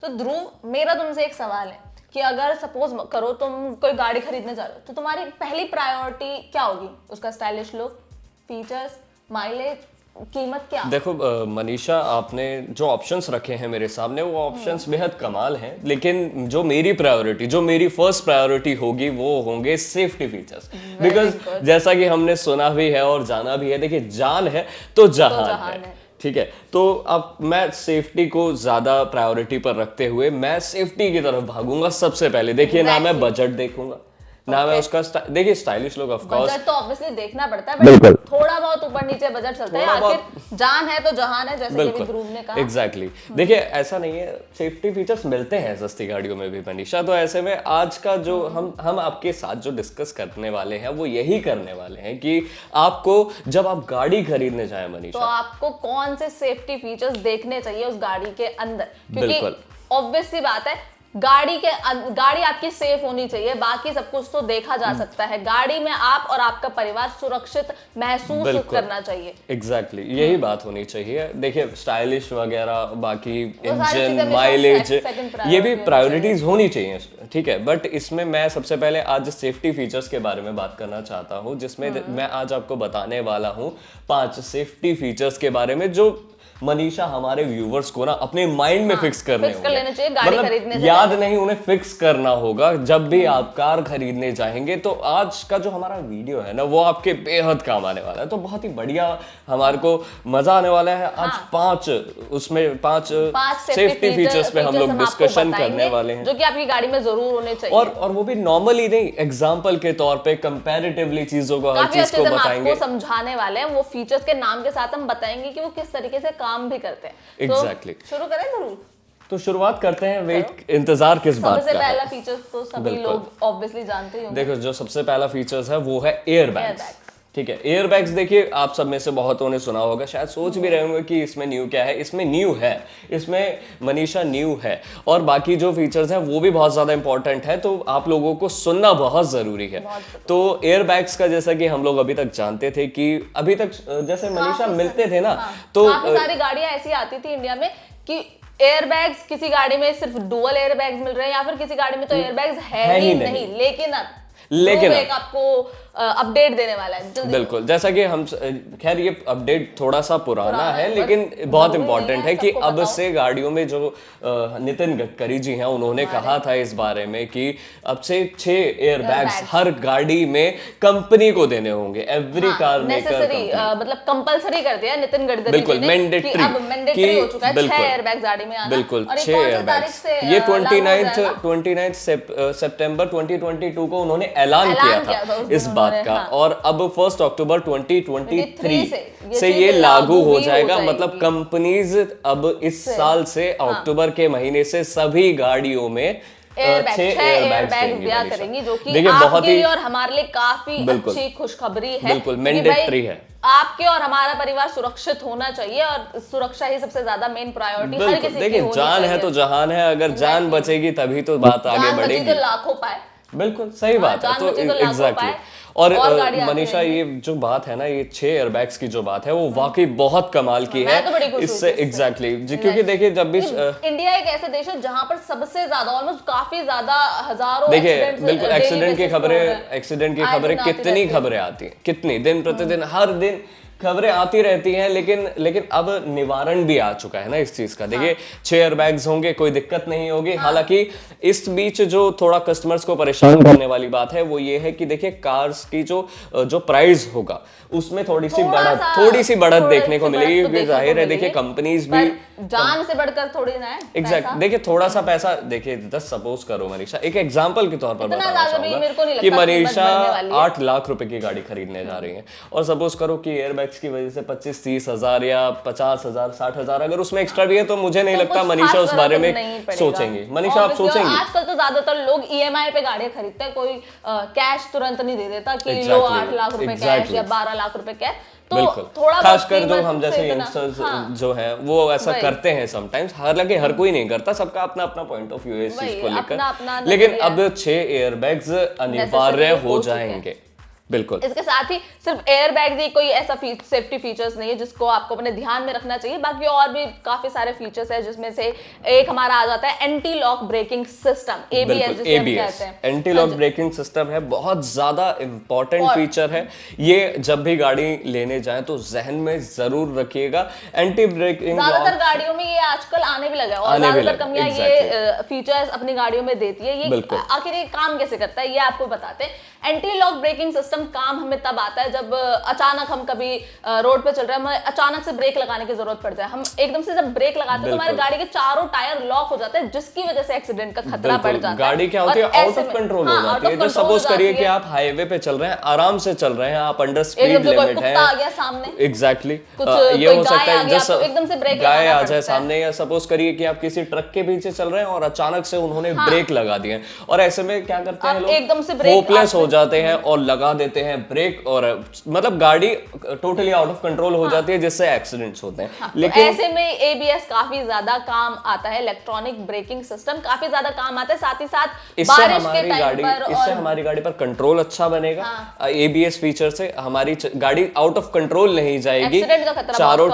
तो ध्रुव, मेरा तुमसे एक सवाल है कि अगर सपोज करो तुम कोई गाड़ी खरीदने जा रहे हो तो तुम्हारी पहली प्रायोरिटी क्या होगी? उसका स्टाइलिश लुक, फीचर्स, माइलेज, कीमत, क्या? देखो मनीषा, आपने जो ऑप्शंस रखे हैं मेरे सामने वो ऑप्शंस बेहद कमाल हैं, लेकिन जो मेरी प्रायोरिटी, जो मेरी फर्स्ट प्रायोरिटी होगी वो होंगे सेफ्टी फीचर्स। बिकॉज जैसा कि हमने सुना भी है और जाना भी है, देखिए जान है तो जहान है। ठीक है, तो अब मैं सेफ्टी को ज्यादा प्रायोरिटी पर रखते हुए मैं सेफ्टी की तरफ भागूंगा सबसे पहले। देखिए ना मैं बजट देखूंगा ना मैं उसका देखिए stylish look, of course budget तो ऑब्वियसली देखना पड़ता है, बिल्कुल थोड़ा बहुत ऊपर नीचे बजट चलता है, आखिर जान है तो जहान है, जैसे कि ध्रुव ने कहा। एग्जैक्टली देखिए ऐसा नहीं है, सेफ्टी फीचर्स मिलते हैं सस्ती गाड़ियों में भी मनीषा। तो ऐसे में आज का जो हम आपके साथ जो डिस्कस करने वाले हैं वो यही करने वाले हैं कि आपको जब आप गाड़ी खरीदने जाए मनीषा, तो आपको कौन से सेफ्टी फीचर्स देखने चाहिए उस गाड़ी के अंदर, क्योंकि ऑब्वियस सी बात है गाड़ी आपकी सेफ होनी चाहिए, बाकी सब कुछ तो देखा जा सकता है। गाड़ी में आप और आपका परिवार सुरक्षित महसूस करना चाहिए। एग्जैक्टली यही बात होनी चाहिए। देखिए स्टाइलिश वगैरह, बाकी इंजन, माइलेज, ये भी प्रायोरिटीज होनी चाहिए, ठीक है। बट इसमें मैं सबसे पहले आज सेफ्टी फीचर्स के बारे में बात करना चाहता हूँ, जिसमें मैं आज आपको बताने वाला हूँ 5 सेफ्टी फीचर्स के बारे में जो मनीषा हमारे व्यूवर्स को ना अपने माइंड में फिक्स करने होंगे, मतलब याद नहीं, उन्हें फिक्स करना होगा जब भी आप कार खरीदने जाएंगे। तो आज का जो हमारा वीडियो है ना वो आपके बेहद काम आने वाला है, तो बहुत ही बढ़िया हमारे को मजा आने वाला है। आज 5 सेफ्टी फीचर्स पे हम लोग डिस्कशन करने वाले हैं, जो कि आपकी गाड़ी में जरूर होने चाहिए, और वो भी नॉर्मली नहीं, एग्जाम्पल के तौर पे कंपैरेटिवली चीजों को, हर चीज को बताएंगे, समझाने वाले हैं। वो फीचर्स के नाम के साथ हम बताएंगे कि वो किस तरीके से काम भी करते हैं। एग्जैक्टली शुरू करें जरूर, तो शुरुआत करते हैं। वेट, इंतजार किस बात का? सबसे पहला फीचर्स तो सभी लोग ऑब्वियसली जानते ही होंगे। देखो जो सबसे पहला फीचर्स है वो है एयर बैग्स, ठीक है। एयर बैग्स देखिए आप सब में से बहुतों ने सुना होगा, शायद सोच भी रहे होंगे कि इसमें न्यू क्या है। इसमें न्यू है, इसमें मनीषा न्यू है, और बाकी जो फीचर्स हैं वो भी बहुत ज्यादा इंपॉर्टेंट है, तो आप लोगों को सुनना बहुत जरूरी है। तो एयर बैग्स का जैसा कि हम लोग अभी तक जानते थे कि अभी तक जैसे मनीषा मिलते थे ना, तो काफी सारी गाड़ियां ऐसी आती थी इंडिया में कि एयर बैग्स, किसी गाड़ी में सिर्फ डुअल एयर बैग्स मिल रहे हैं या फिर किसी गाड़ी में तो एयर बैग्स है ही नहीं। लेकिन एक आपको अपडेट देने वाला है। बिल्कुल, जैसा कि हम, खैर ये अपडेट थोड़ा सा पुराना है लेकिन बहुत इंपॉर्टेंट है कि अब से गाड़ियों में जो नितिन गडकरी जी हैं उन्होंने कहा था इस बारे में कि अब से 6 एयर बैग्स हर गाड़ी में कंपनी को देने होंगे। एवरी कार मेकर मतलब कंपलसरी कर दिया नितिन गडकरी, बिल्कुल मैंडेटरी हो चुका है 6 एयर बैग्स गाड़ी में आना। बिल्कुल 6 एयर बैग्स, ये 29 सितंबर 2022 को उन्होंने ऐलान किया था इस बात का, और अब 1 अक्टूबर 2023 से ये लागू हो जाएगा। मतलब कंपनीज अब इस साल से अक्टूबर के महीने से सभी गाड़ियों में 6 एयरबैग्स दिया करेंगी, जो कि आपके लिए और हमारे लिए काफी अच्छी खुशखबरी है। बिल्कुल मैंडेटरी है, आपके और हमारा परिवार सुरक्षित होना चाहिए और सुरक्षा ही सबसे ज्यादा मेन प्रायोरिटी हर किसी की। देखिए जान है तो जहान है, अगर जान बचेगी तभी तो बात आगे बढ़ेगी। तो लाखों पाए, बिल्कुल सही बात है। तो एग्जैक्टली, और मनीषा ये जो बात है ना, ये 6 एयरबैग्स की जो बात है वो वाकई बहुत कमाल की है इससे। एग्जैक्टली, क्योंकि देखिए जब भी इंडिया एक ऐसे देश है जहां पर सबसे ज्यादा, ऑलमोस्ट काफी ज्यादा हजारों, देखिए बिल्कुल एक्सीडेंट की खबरें कितनी खबरें आती हैं, कितनी दिन प्रतिदिन हर दिन खबरें आती रहती हैं, लेकिन अब निवारण भी आ चुका है ना इस चीज का। देखिए 6 एयरबैग्स होंगे, कोई दिक्कत नहीं होगी। हालांकि इस बीच जो थोड़ा कस्टमर्स को परेशान करने वाली बात है वो ये है कि देखिए कार्स की जो प्राइस होगा उसमें थोड़ी सी बढ़त देखने को मिलेगी, क्योंकि जाहिर है देखिए कंपनीज भी जान से बढ़कर थोड़ी ना है। एग्जैक्ट, देखिए थोड़ा सा पैसा, देखिए जस्ट सपोज करो मनीषा, एक एग्जांपल के तौर पर बताना चाहूंगा कि मनीषा 8 लाख रुपए की गाड़ी खरीदने जा रही है, और सपोज करो कि एयरबैग्स की वजह से 25-30 हजार या 50,000 60,000 अगर उसमें एक्स्ट्रा भी है, तो मुझे नहीं लगता मनीषा उस बारे में सोचेंगे। मनीषा आप सोचेंगे? आजकल तो ज्यादातर लोग ईएमआई पे गाड़ियां खरीदते हैं, कोई कैश तुरंत नहीं दे देता कि लो 8 लाख रुपए कैश या 12 लाख रुपए कैश। तो थोड़ा खासकर जो हम जैसे यंगस्टर्स जो है वो ऐसा करते हैं समटाइम्स, हालांकि हर कोई नहीं करता, सबका अपना अपना पॉइंट ऑफ व्यू है इस चीज को लेकर। लेकिन अब 6 एयरबैग्स अनिवार्य हो जाएंगे, बिल्कुल। इसके साथ ही सिर्फ एयर बैग ही कोई ऐसा सेफ्टी फीचर्स नहीं है जिसको आपको अपने ध्यान में रखना चाहिए, बाकी और भी काफी सारे फीचर्स है, जिसमें से एक हमारा आ जाता है anti lock braking system, ABS जिसे हम कहते हैं। एंटी लॉक ब्रेकिंग सिस्टम है, बहुत ज्यादा इंपॉर्टेंट फीचर है ये। जब भी गाड़ी लेने जाएं तो जहन में जरूर रखिएगा। एंटी ब्रेकिंग ज्यादातर गाड़ियों में ये आजकल आने भी लगा है, और ज्यादातर कंपनियां ये फीचर्स अपनी गाड़ियों में देती है। ये आखिर ये काम कैसे करता है ये आपको बताते हैं। एंटी लॉक ब्रेकिंग सिस्टम काम हमें तब आता है जब अचानक हम कभी रोड पे चल रहे हैं, हमें अचानक से ब्रेक लगाने की जरूरत पड़ जाए। हम एकदम से जब ब्रेक लगाते हैं तो हमारी गाड़ी के चारों टायर लॉक हो जाते हैं, जिसकी वजह से एक्सीडेंट का खतरा बढ़ जाता है। गाड़ी क्या होती है, आउट ऑफ कंट्रोल हो जाती है। जैसे सपोज करिए कि आप हाईवे पे चल रहे हैं, आराम से चल रहे हैं, आप अंडर स्पीड लिमिट है, आ गया सामने, एग्जैक्टली ये हो सकता है जैसे एकदम से ब्रेक गाय आ जाए सामने, या सपोज करिए कि आप किसी ट्रक के पीछे चल रहे हैं और अचानक से उन्होंने ब्रेक लगा दिए, और ऐसे में क्या करते हैं लोग, एकदम से ब्रेक होपलेस हो जाते हैं और लगा देते हैं ब्रेक, और मतलब गाड़ी टोटली आउट ऑफ कंट्रोल हो जाती है, जिससे एक्सीडेंट्स होते हैं। लेकिन ऐसे में एबीएस काफी ज्यादा काम आता है, इलेक्ट्रॉनिक ब्रेकिंग सिस्टम काफी ज्यादा काम आता है। साथ ही साथ बारिश के टाइम पर इससे हमारी गाड़ी पर कंट्रोल अच्छा बनेगा। एबीएस फीचर से हमारी गाड़ी आउट ऑफ कंट्रोल नहीं जाएगी, चारों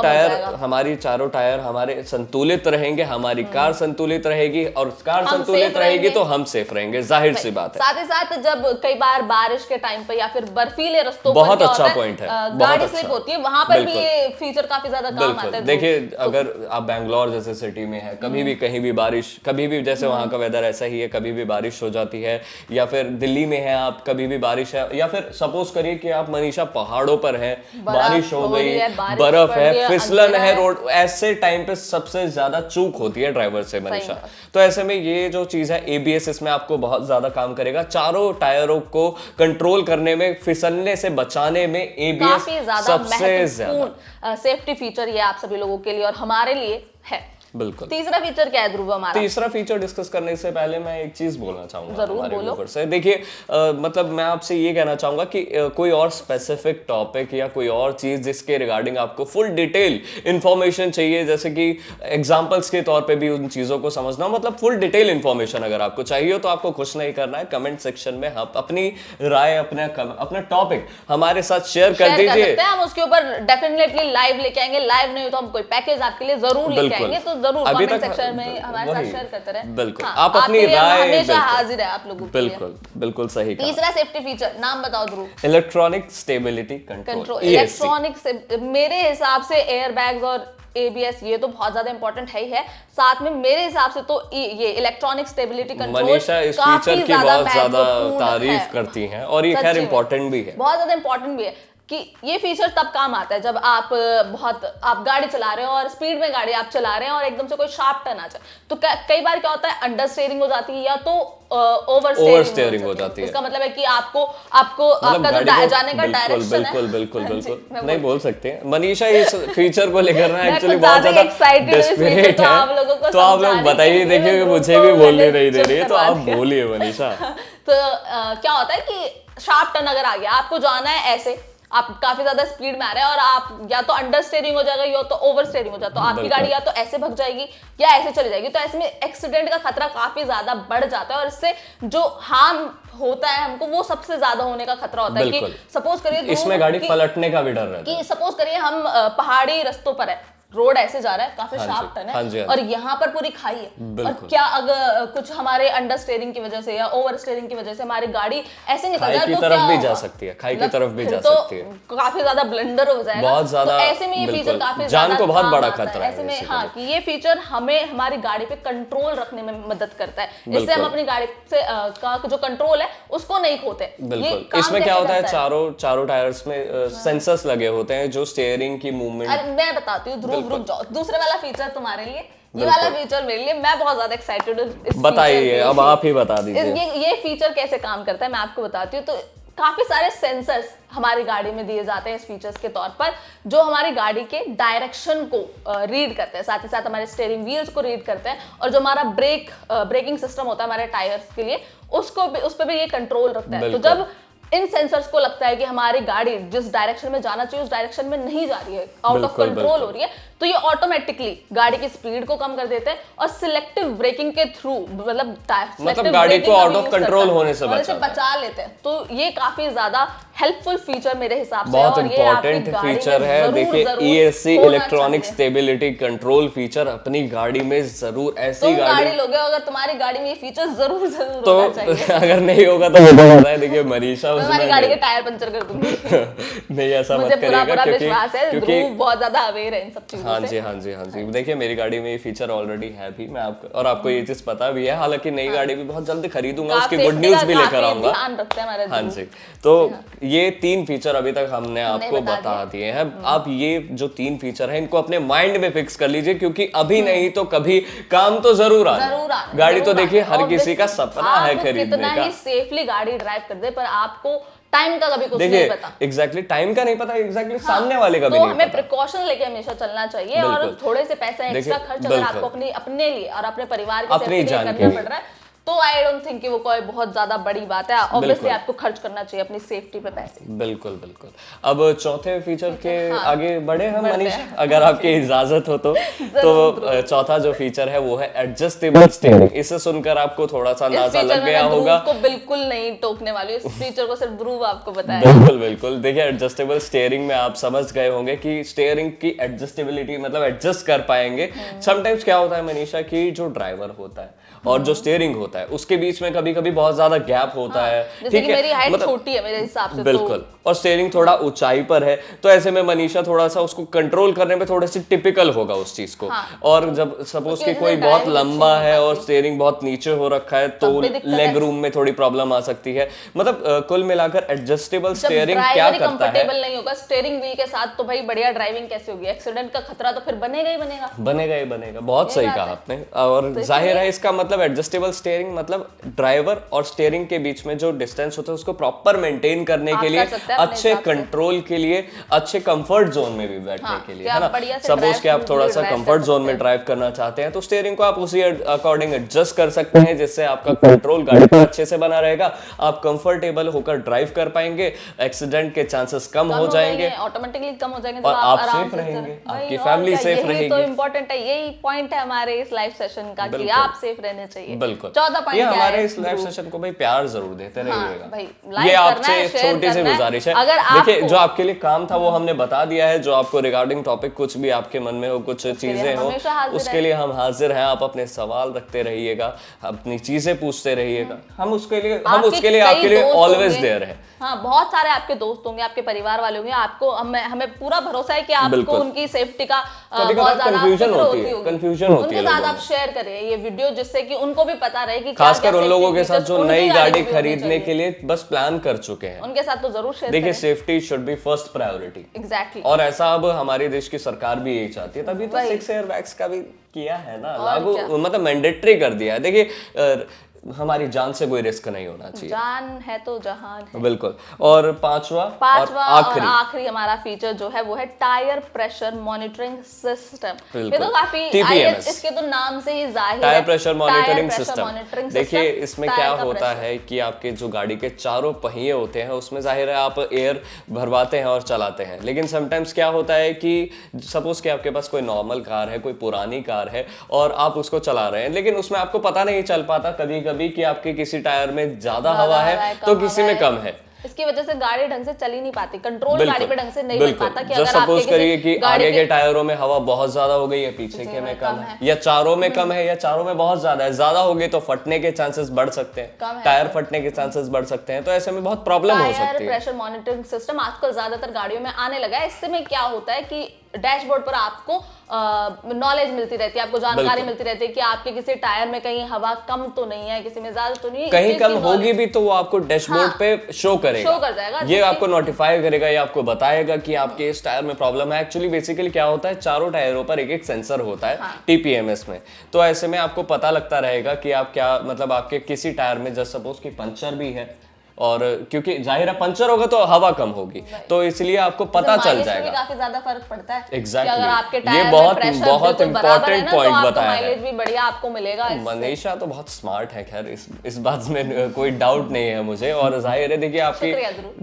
टायर हमारे संतुलित रहेंगे, हमारी कार संतुलित रहेगी, और कार संतुलित रहेगी तो हम सेफ रहेंगे, जाहिर सी बात है। साथ ही साथ जब कई बार बारिश के टाइम पे या फिर बर्फीले रस्तों पर बहुत अच्छा पॉइंट है, गाड़ी स्लिप होती है, वहां पर भी ये फीचर काफी ज्यादा काम आता है। देखिए अगर आप बैंगलोर जैसे सिटी में है, कभी भी कहीं भी बारिश, कभी भी जैसे वहां का वेदर ऐसा ही है, कभी भी बारिश हो जाती है, या फिर दिल्ली में है आप, कभी भी बारिश है, या फिर सपोज करिए कि आप मनीषा पहाड़ों पर है, बारिश हो गई, बर्फ है, फिसलन है रोड, ऐसे टाइम पे सबसे ज्यादा चूक होती है ड्राइवर से मनीषा। तो ऐसे में ये जो चीज है एबीएस, इसमें आपको बहुत ज्यादा काम करेगा, चारों टायरों को कंट्रोल करने में, फिसलने से बचाने में एबीएस सबसे ज्यादा सेफ्टी फीचर ये आप सभी लोगों के लिए और हमारे लिए है। बिल्कुल। तीसरा फीचर क्या है ध्रुव हमारा? तीसरा फीचर डिस्कस करने से पहले मैं एक चीज बोलना चाहूंगा हमारे व्यूअर्स से। देखिए मतलब मैं आपसे ये कहना चाहूंगा कि कोई और स्पेसिफिक टॉपिक या कोई और चीज जिसके रिगार्डिंग आपको फुल डिटेल इंफॉर्मेशन चाहिए, जैसे कि एग्जांपल्स के तौर पे भी उन चीजों को समझना, मतलब फुल डिटेल इंफॉर्मेशन अगर आपको चाहिए हो तो आपको कुछ नहीं करना है, कमेंट सेक्शन में आप अपनी राय, अपना टॉपिक हमारे साथ शेयर कर दीजिए। हम उसके ऊपर डेफिनेटली लाइव लेके आएंगे, लाइव नहीं हो तो हम कोई पैकेज आपके लिए जरूर लेके आएंगे, तो जरूर कमेंट सेक्शन में हमारे साथ शेयर करते रहे। बिल्कुल, आप अपनी राय हमेशा हाजिर है आप लोगों के लिए। बिल्कुल सही कहा। तीसरा सेफ्टी फीचर नाम बताओ Dhruv. Electronic stability control. Electronic, मेरे हिसाब से एयर बैग्स और एबीएस ये तो बहुत ज्यादा इंपॉर्टेंट है ही है, साथ में मेरे हिसाब से तो ये इलेक्ट्रॉनिक स्टेबिलिटी कंट्रोल मनीषा इस फीचर की बहुत ज्यादा तारीफ करती हैं, और ये खैर इंपॉर्टेंट भी है, बहुत ज्यादा इंपॉर्टेंट भी है कि ये फीचर तब काम आता है जब आप गाड़ी चला रहे हो और स्पीड में गाड़ी आप चला रहे हैं और एकदम से कोई शार्प टर्न आ जाए, तो कई बार क्या होता है, अंडर स्टीयरिंग हो जाती है या तो ओवर स्टीयरिंग हो जाती है। इसका मतलब है कि आपको आपका जो जाने का डायरेक्शन है, बिल्कुल नहीं बोल सकते मनीषा इस फीचर को लेकर ना एक्चुअली बहुत ज्यादा डेस्परेट है, तो आप लोग बताइए। देखिए मुझे भी बोलने नहीं दे रही है, तो आप बोलिए मनीषा। तो क्या होता है कि शार्प टर्न अगर आ गया, आपको जाना है ऐसे, आप काफी ज्यादा स्पीड में आ रहे हैं और आप या तो अंडर स्टीयरिंग हो जाएगा या तो ओवर स्टीयरिंग हो जाएगा, तो आपकी गाड़ी या तो ऐसे भग जाएगी या ऐसे चली जाएगी, तो ऐसे में एक्सीडेंट का खतरा काफी ज्यादा बढ़ जाता है, और इससे जो हार्म होता है हमको वो सबसे ज्यादा होने का खतरा होता है। कि सपोज करिए इसमें गाड़ी पलटने का भी डर रहता है, कि सपोज करिए हम पहाड़ी रस्तों पर है, रोड ऐसे जा रहा है, काफी शार्प टर्न है, और यहाँ पर पूरी खाई है, और क्या अगर कुछ हमारे अंडर स्टीयरिंग की वजह से या ओवर स्टीयरिंग की वजह से हमारी गाड़ी ऐसे निकल जाए तो तरफ भी जा सकती है, खाई की तरफ भी जा सकती है, तो काफी ज्यादा ब्लंडर हो जाएगा, बहुत ज्यादा। ऐसे में ये फीचर काफी जान को बहुत बड़ा खतरा है ऐसे में। हाँ, कि ये फीचर हमें हमारी गाड़ी पे कंट्रोल रखने में मदद करता है, इससे हम अपनी गाड़ी से का जो कंट्रोल है उसको नहीं खोते। बिल्कुल, इसमें क्या होता है, चारों टायर्स में सेंसर्स लगे होते हैं जो स्टीयरिंग की मूवमेंट। मैं बताती हूँ ध्रुव, रुक जाओ, दूसरे वाला फीचर तुम्हारे लिए, ये वाला फीचर मेरे लिए, मैं बहुत ज्यादा एक्साइटेड हूँ। बताइए, अब आप ही बता दीजिए ये फीचर कैसे काम करता है, मैं आपको बताती हूँ। तो काफी सारे सेंसर्स हमारी गाड़ी में दिए जाते हैं इस फीचर्स के तौर पर, जो हमारी गाड़ी के डायरेक्शन को रीड करते हैं, साथ ही साथ हमारे स्टीयरिंग व्हील्स को रीड करते हैं, और जो हमारा ब्रेकिंग सिस्टम होता है हमारे टायर्स के लिए, उस पर भी ये कंट्रोल रखता है। तो जब इन सेंसर्स को लगता है कि हमारी गाड़ी जिस डायरेक्शन में जाना चाहिए उस डायरेक्शन में नहीं जा रही है, आउट ऑफ कंट्रोल हो रही है, तो ये ऑटोमेटिकली गाड़ी की स्पीड को कम कर देते हैं और सिलेक्टिव ब्रेकिंग के थ्रू मतलब गाड़ी को आउट ऑफ कंट्रोल होने से बचा लेते हैं। तो ये काफी ज्यादा हेल्पफुल फीचर मेरे हिसाब से बहुत इंपॉर्टेंट फीचर है। देखिए ESC electronic stability control feature अपनी गाड़ी में जरूर, ऐसी गाड़ी लोगे अगर तुम्हारी गाड़ी में ये फीचर जरूर तो होना चाहिए। अगर नहीं होगा तो मुझे पता है, देखिए मनीषा हमारी गाड़ी के टायर पंचर कर दूंगी। नहीं ऐसा मत करिएगा क्योंकि बहुत ज्यादा अवेयर है इन सब चीजों से। हाँ जी। देखिए मेरी गाड़ी में ये फीचर ऑलरेडी है भी, मैं आपको और आपको ये चीज पता भी है। हालांकि नई गाड़ी भी बहुत जल्दी खरीदूंगा, उसकी गुड न्यूज भी लेकर आऊंगा। हाँ जी, तो ये 3 फीचर अभी तक हमने आपको बता दिए हैं। आप ये जो 3 फीचर है इनको अपने माइंड में फिक्स कर लीजिए, क्योंकि अभी नहीं तो कभी काम तो जरूर आना। गाड़ी तो देखिए हर किसी का सपना है खरीदने का। कितना ही सेफली गाड़ी ड्राइव कर दे, पर आपको टाइम का कभी कुछ देखिए नहीं पता। एग्जैक्टली टाइम का नहीं पता, एग्जैक्टली सामने वाले का भी नहीं पता। तो हमें प्रिकॉशन लेके हमेशा चलना चाहिए और थोड़े से पैसे एक्स्ट्रा खर्च अगर आपको अपने लिए और अपने परिवार के सेफ्टी लिए करना पड़ रहा है तो आई डोंट थिंक कि वो कोई बहुत ज्यादा बड़ी बात है। ऑब्वियसली आपको खर्च करना चाहिए अपनी सेफ्टी पे पैसे। बिल्कुल। अब चौथे फीचर के आगे बढ़े हम मनीषा, अगर आपकी इजाजत हो तो चौथा जो फीचर है वो है एडजस्टेबल स्टीयरिंग। इसे सुनकर आपको थोड़ा सा अंदाजा लग गया होगा। को बिल्कुल नहीं टोकने वाली, इस फीचर को सिर्फ ध्रुव आपको बताया। बिल्कुल। देखिए एडजस्टेबल स्टीयरिंग में आप समझ गए होंगे कि स्टीयरिंग की एडजस्टेबिलिटी मतलब एडजस्ट कर पाएंगे। समटाइम्स क्या होता है मनीषा की जो ड्राइवर होता है और जो स्टीयरिंग होता है उसके बीच में कभी-कभी बहुत ज्यादा गैप होता है। ठीक है, मेरी हाइट छोटी है मेरे हिसाब से, बिल्कुल, और स्टीयरिंग थोड़ा ऊंचाई पर है, तो ऐसे में मनीषा थोड़ा सा उसको कंट्रोल करने में थोड़ी सी टिपिकल होगा उस चीज को। और जब सपोज कि कोई बहुत लंबा है और स्टीयरिंग बहुत नीचे हो रखा है तो लेग रूम में थोड़ी प्रॉब्लम आ सकती है। मतलब कुल मिलाकर एडजस्टेबल स्टीयरिंग क्या करता है, कंफर्टेबल नहीं होगा स्टीयरिंग व्हील के साथ तो भाई बढ़िया ड्राइविंग कैसे होगी? एक्सीडेंट का खतरा तो फिर बनेगा ही बनेगा। बहुत सही कहा आपने। और जाहिर है इसका मतलब एडजस्टेबल स्टीयरिंग मतलब ड्राइवर और स्टीयरिंग के बीच में जो डिस्टेंस होता है उसको प्रॉपर मेंटेन करने के लिए, अच्छे कंट्रोल के लिए, अच्छे कंफर्ट जोन में भी बैठने के लिए, है ना। सपोज कि आप थोड़ा सा कंफर्ट जोन में ड्राइव करना चाहते हैं तो स्टीयरिंग को आप उसी अकॉर्डिंग एडजस्ट कर सकते हैं, जिससे आपका कंट्रोल गाड़ी पर अच्छे से बना रहेगा, आप कंफर्टेबल होकर ड्राइव कर पाएंगे, एक्सीडेंट के चांसेस कम हो जाएंगे, ऑटोमेटिकली कम हो जाएंगे, और आप सेफ रहेंगे, आपकी फैमिली सेफ रहेगी। तो इंपॉर्टेंट है, यही पॉइंट है हमारे इस लाइव सेशन का कि आप सेफ रहने चाहिए। बिल्कुल। 14 पॉइंट ये हमारे इस लाइव सेशन को भाई प्यार जरूर देते रहिएगा। ये आपसे छोटी सी गुजारिश है। देखिए जो आपके लिए काम था वो हमने बता दिया है। जो आपको रिगार्डिंग टॉपिक कुछ भी आपके मन में हो, कुछ चीजें हो, उसके लिए हम हाजिर हैं। आप अपने सवाल रखते रहिएगा, अपनी चीजें पूछते रहिएगा, हम उसके लिए आपके लिए ऑलवेज देयर है। हाँ, बहुत सारे आपके दोस्त होंगे, आपके परिवार वाले होंगे, आपको हमें पूरा भरोसा है कि आपको उनकी सेफ्टी का बहुत ज्यादा कंफ्यूजन होती है, उनके साथ आप शेयर करें ये वीडियो, जिससे कि उनको भी पता रहे कि खासकर उन लोगों के साथ जो नई गाड़ी खरीदने के लिए बस प्लान कर चुके हैं, उनके साथ तो जरूर शेयर देखिए safety should be first priority. Exactly. और ऐसा अब हमारे देश की सरकार भी यही चाहती है, तभी तो 6 एयरबैग्स का भी किया है ना लागू, मतलब मैंडेटरी कर दिया है। देखिए हमारी जान से कोई रिस्क नहीं होना चाहिए, जान है तो जहान है। बिल्कुल। और पांचवा और आखिरी हमारा फीचर जो है वो है टायर प्रेशर मॉनिटरिंग सिस्टम। ये तो काफी इसके तो नाम से ही जाहिर है, टायर प्रेशर मॉनिटरिंग सिस्टम। देखिए इसमें क्या होता है कि आपके जो गाड़ी के चारों पहिए होते हैं उसमें जाहिर है आप एयर भरवाते हैं और चलाते हैं, लेकिन समटाइम्स क्या होता है कि सपोज कि आपके पास कोई नॉर्मल कार है, कोई पुरानी कार है और आप उसको चला रहे हैं, लेकिन उसमें आपको पता नहीं चल पाता कभी कि आपके किसी टायर में ज्यादा हवा है तो किसी में कम है। इसकी वजह से गाड़ी ढंग से चल ही नहीं पाती, कंट्रोल गाड़ी पे ढंग से नहीं मिल पाता। कि अगर सपोज करिए कि आगे के टायरों में हवा बहुत ज्यादा हो गई है, पीछे के में कम है, या चारों में कम है, या चारों में बहुत ज्यादा है, ज्यादा हो गई तो फटने के चांसेस बढ़ सकते हैं, टायर फटने के चांसेस बढ़ सकते हैं, तो ऐसे में बहुत प्रॉब्लम हो सकती है। टायर प्रेशर मॉनिटरिंग सिस्टम आजकल ज्यादातर गाड़ियों में आने लगा है। इससे में क्या होता है कि डैशबोर्ड पर आपको नॉलेज मिलती रहती है, आपको जानकारी मिलती रहती है कि आपके किसी टायर में कहीं हवा कम तो नहीं है, किसी में ज्यादा तो नहीं है, कहीं कम होगी भी तो वो आपको डैशबोर्ड पे शो करेगा, शो कर जाएगा, ये आपको नोटिफाई करेगा, ये आपको बताएगा कि आपके इस टायर में प्रॉब्लम है। एक्चुअली बेसिकली क्या होता है, चारों टायरों पर एक एक सेंसर होता है TPMS में, तो ऐसे में आपको पता लगता रहेगा कि आप क्या मतलब आपके किसी टायर में जस्ट सपोज कि पंचर भी है, और क्योंकि जाहिर है पंचर होगा तो हवा कम होगी, तो इसलिए आपको पता चल जाएगा। काफी ज्यादा फर्क पड़ता है। एग्जैक्टली। अगर आपके टायर ये बहुत इंपॉर्टेंट पॉइंट बताया है। माइलेज भी बढ़िया आपको मिलेगा। मनीषा तो बहुत स्मार्ट है, खैर इस बात में कोई डाउट नहीं है मुझे। और जाहिर है देखिए आपकी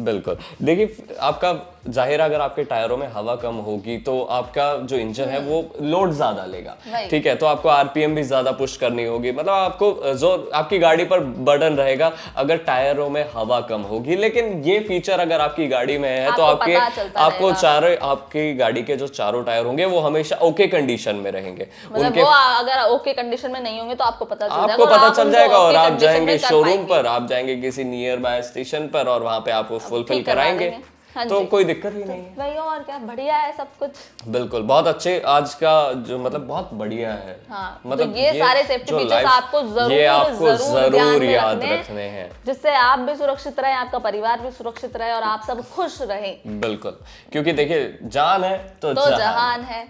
बिल्कुल, देखिए आपका जाहिर है अगर आपके टायरों में हवा कम होगी तो आपका जो इंजन है वो लोड ज्यादा लेगा, Right. ठीक है, तो आपको आरपीएम भी ज्यादा पुश करनी होगी, मतलब आपको जो आपकी गाड़ी पर बर्डन रहेगा अगर टायरों में हवा कम होगी। लेकिन ये फीचर अगर आपकी गाड़ी में है तो आपको पता चलता आपको रहेगा। चारों आपकी गाड़ी के जो चारों टायर होंगे वो हमेशा ओके कंडीशन में रहेंगे। मतलब वो अगर ओके कंडीशन में नहीं होंगे तो आपको पता चल जाएगा, आपको और पता आप चल उनको जाएगा और okay आप condition जाएंगे में कर शोरूम पाएंगे। पर, आप जाएंगे किसी नियर बाय स्टेशन पर और वहां पे आप वो फुलफिल ठीक करवा कराएंगे, देंगे। हाँ तो जी। कोई दिक्कत ही नहीं है। भाई और क्या, बढ़िया है सब कुछ। बिल्कुल, बहुत अच्छे आज का जो मतलब बहुत बढ़िया है। हाँ, मतलब तो ये सारे सेफ्टी जो फीचर्स life- आपको ये आपको जरूर ध्यान जरूर में याद रखने रखने हैं। जिससे आप भी सुरक्षित रहे, आपका परिवार भी सुरक्षित रहे और आप सब खुश रहें। बिल्कुल, क्योंकि देखिए जान है तो तो जहान। जहान है,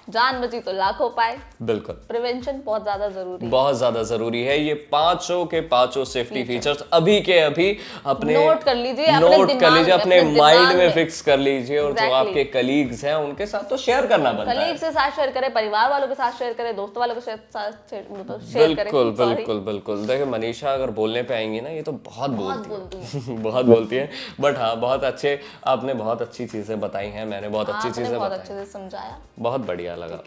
जान बची तो लाखों पाए। बिल्कुल, प्रिवेंशन बहुत ज्यादा जरूरी है। बहुत ज्यादा जरूरी है। ये पांचों के पांचों सेफ्टी फीचर्स अभी के अभी अपने नोट कर लीजिए, अपने नोट कर दिमाग लीजिए, में, अपने अपने माइंड दिमाग में में। फिक्स कर लीजिए, और जो Exactly. आपके कलीग्स हैं उनके साथ तो शेयर करना बनता है। कलीग के साथ शेयर करें, परिवार वालों के साथ शेयर करें, दोस्त वालों के साथ शेयर करें। बिल्कुल Sorry। बिल्कुल बिल्कुल। देखिए मनीषा अगर बोलने पे आएंगी ना, ये तो बहुत बोलती बोलती है बहुत बोलती है, बट हाँ बहुत अच्छे, आपने बहुत अच्छी चीजें बताई हैं, मैंने बहुत अच्छी आपने चीजें बहुत बताई, अच्छे से समझाया। बहुत बढ़िया लगा।